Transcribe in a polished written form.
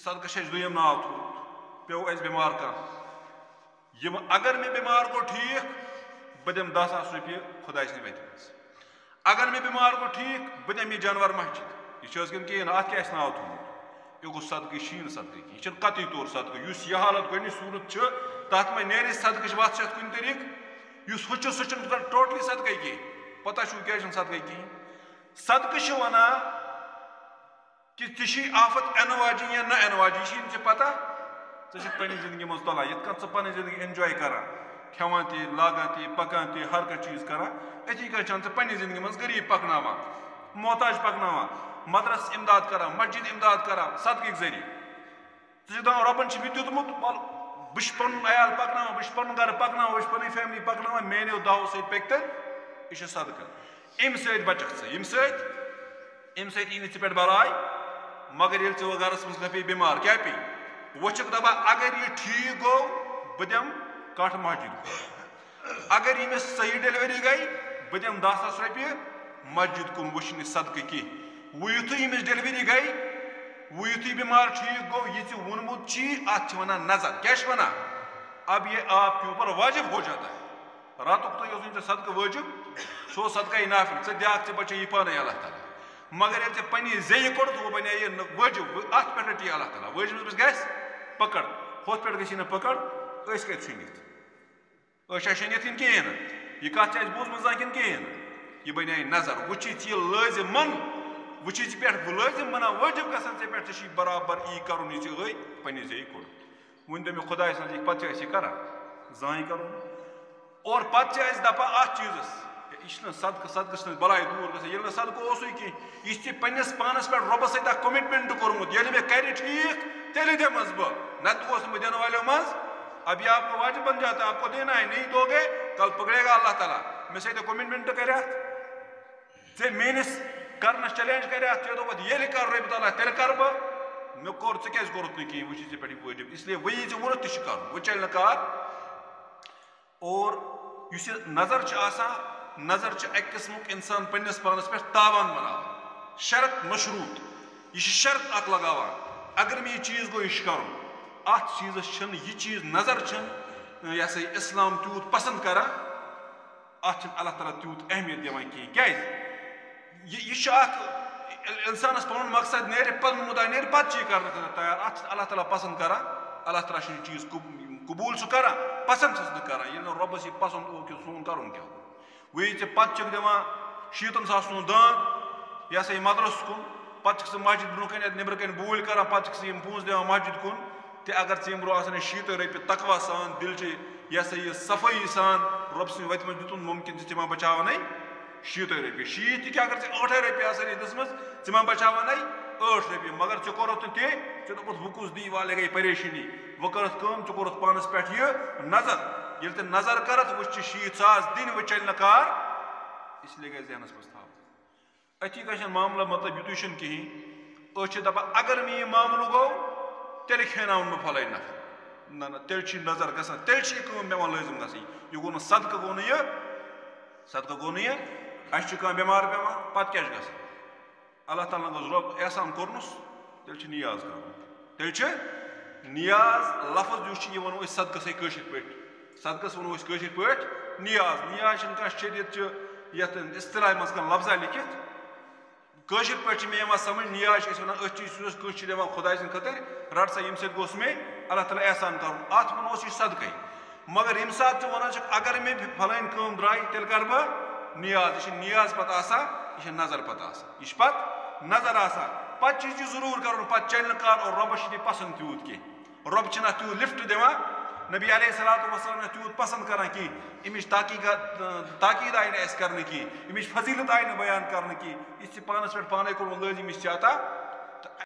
सदकश दुयम नाव थोत पे बीमार कम अगर मे बीमार गो ठीक बह दिम 10,000 रुपये खुदा वत अगर मे बीमार गो ठीक बह दिम यह जानवर मस्जिद यह कहें अत क्या नाव थोत यह गो सदक शीन सदक यह कतई तौर सदक यह हालत गई सूरत तथ मे नेर सदक वत कुन तरीक सह टोटली सदक कह पता क्या सदक कहें सदक वना कि ऐ आफत एन वाजी या न एन वाजी यह पता पे जिंदगी मज तुलान ये पे जिंदगी एंजॉय कर खेवान तह लागान तह पकान तह हर कह चीज कर अथी कह पे जिंदगी मज गरीब पकना मोहताज पकना मदरस इमदाद कर मस्जिद इमदाद कर सदक जरिए दपान रबन मे दितमुत बह पुन अयाल पकना बह पुन गर पकना बह पन फैमिली पकना मेनो दावो सत पक यह सदक अम सच यी पे बराय मगर ये वो गरस मज पे बीमार क्या पे वुक दपा अगर यह ठीक गो बह दिम कठ मस्जिद अगर ये सही डिलीवरी गई बह दिम 10,000 रुपये मस्जिद कुन वुन सदक कह वो युथ यमिस डिलीवरी गई वो युथ बीमार ठीक गो यह वोनमुत अत वन नजर क्या वन अब ये आपके ऊपर वाजिब हो जाता है रातुक तो सदक वाजिब सो सदका नाफिल दियाक बचे यह पान अल्लाह ताला मगर ये पे जे कोड़ तो वो बने यह वाजिब अत पे रटी अल्लाह ताला वाजिब गस पकड़ होत पे गई पकड़ कत शनित शनित कहें यह कत बूजम कहें यह बने नजर वो यह लाजिमन वो पे लाजिम बना वाजिब गसान पे बराबर यी कर पे जे कोड़ वन दे खुदा पे कर जान कर और पे दपा अत चीज़ यह सदक सदकस बलाय दूर गल सदक कह यह पन्नस पानस पे रबस सत कमिटमेंट कोर्मुत ये मे कर ठीक तेल दिमस बह नत दिन वालों मज अब यह आपको वाजिब बन जाता है आपको देना है नहीं दोगे कल पकड़ेगा अल्लाह ताला मे सत कमिटमेंट कर मेनिस करनस चैलेंज कर ये कर रब ताला तेल कर बह मे कोर क्या कोरुत कहें वो पे वाजिब इसलिए वही वो कर वो चल कार और नजर एक किस्म इंसान पन्नस पानस पे तावान बना शर्त मशरूत यह शर्त अक लगावान अगर मे यह चीज गो यह कर अत चीज़ यह चीज नजर यह सा इस्लाम तूत पसंद कर अत अल्लाह ताला तूत अहमियत दिवान कहें क्या यह इंसानस पुन मकसद नेर पन मुदा नेर पे कर तैयार अत अल्लाह ताला पसंद कर अल्लाह ताला चीज कबूल सह कर पसंद कर ये रबस यह पसंद हो कि सोन कर क्या वही पे दिवान 70,000 दान यह सा मदरस कुन पे मस्जिद ब्रो कन नबर कन बूल कर पे पोज दिवान मस्जिद कुन ते अगर ब्रो 70 रुपये तकवा सान दिल यह सा यह सफाई सान रब सद वत मे दुन मुमकिन मा बचावन 70 रुपये 70 क्या अगर 8 रुपये आसन दिसम मा बचावन 8 रुपये मगर कोरुत चे दोपुत वकुस दी वाले गई परेशानी वो कर कोरुत पानस पे यह नजर ये नजर कर वो 70,000 दिन वो चल कार इसलिए गए जहनस मज थो अथी गो मामला मतलब युत कहें दपा अगर मे यह मामल गो तेल खेनाव मे फल नफर ना तेल नजर ग तेल पे लाजिम ग यह गो सदक गो यह अह बीमार पे क्या ग अल्लाह ताला रब एहसान कोर्नस तेल नियाज कर तेल नियाज लफ्ज यह वनो सदकस पे सदकस वनो पे नियाज नियाज शरीयत ये इस्तिलाह मज कह लफ्जा लिखित कशर पे मे समझ नियाज वन चीज दिवान खुदा सद खतर रट सा ये गोस मे अल्लाह ताला एहसान कर अत वो सदक मगर ये सात वन अगर मे फलान कम द्राय तेल कर बह नियाज यह नियाज पे यह नजर पे यह पे नजर पे जरूर कर पे चल कार और रबस पसंद तूत कह रब तूत लिफ्ट दिवान नबी अलैहिस्सलाम तूत पसंद कर कि अमिच ताकीद आई कर फजीलत आई बयान कर कि पानस पे पाने को लाजिम चाहता